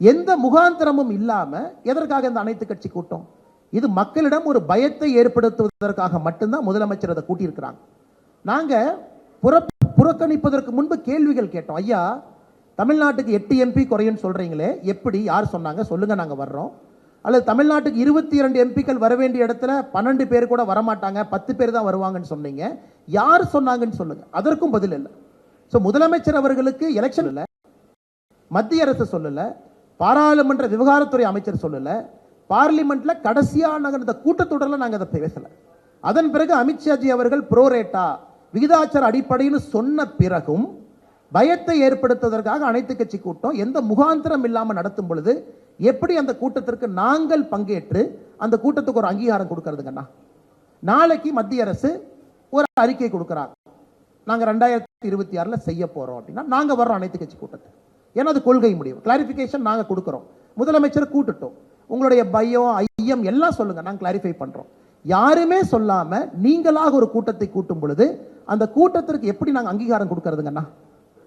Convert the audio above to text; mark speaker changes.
Speaker 1: எந்த முகாந்திரமும் இல்லாம எதற்காக இந்த அனைத்து கட்சி கூட்டம்? இது மக்களிடம் ஒரு பயத்தை ஏற்படுத்துவதற்காக மட்டும்தான் முதலமைச்சர் அதை கூட்டியிருக்கிறாங்க. நாங்க புறக்கணிப்பதற்கு முன்பு கேள்விகள் கேட்டோம். ஐயா, தமிழ்நாட்டுக்கு 8 எம்பி குறையும் சொல்றீங்களே, எப்படி, யார் சொன்னாங்க சொல்லுங்க, நாங்க வர்றோம். அல்லது தமிழ்நாட்டுக்கு 22 எம்பிக்கள் வர வேண்டிய இடத்துல 12 பேர் கூட வரமாட்டாங்க, 10 பேர் தான் வருவாங்கன்னு சொன்னீங்க, யார் சொன்னாங்கன்னு சொல்லுங்க. அதற்கும் பதில் இல்லை. ஸோ முதலமைச்சர் அவர்களுக்கு எலெக்ஷன் இல்லை, மத்திய அரசு சொல்லல, பாராளுமன்ற விவகாரத்துறை அமைச்சர் சொல்லல, பார்லிமெண்ட்ல கடைசியா நாங்கள் இந்த கூட்டத்தொடரில் நாங்கள் அதை பேசல. அதன் பிறகு அமித்ஷாஜி அவர்கள் ப்ரோரேட்டா விகிதாச்சார அடிப்படையில் சொன்ன பிறகும் பயத்தை ஏற்படுத்துவதற்காக அனைத்து கட்சி கூட்டம் எந்த முகாந்திரம் இல்லாமல் நடத்தும் பொழுது எப்படி அந்த கூட்டத்திற்கு நாங்கள் பங்கேற்று அந்த கூட்டத்துக்கு ஒரு அங்கீகாரம் கொடுக்கறதுங்கண்ணா? நாளைக்கு மத்திய அரசு ஒரு அறிக்கை கொடுக்கிறாங்க, நாங்க 2026 செய்ய போறோம் அப்படின்னா நாங்க வர்றோம் அனைத்து கட்சி கூட்டத்துக்கு. ஏன்னா அது கொள்கை முடிவு, கிளாரிபிகேஷன் நாங்க கொடுக்கிறோம். முதலமைச்சர் கூட்டுட்டோம், உங்களுடைய பயம் ஐயம் எல்லாம் சொல்லுங்க, நாங்க கிளாரிஃபை பண்றோம். யாருமே சொல்லாம நீங்களாக ஒரு கூட்டத்தை கூட்டும் பொழுது அந்த கூட்டத்திற்கு எப்படி நாங்க அங்கீகாரம் கொடுக்கறதுங்கண்ணா?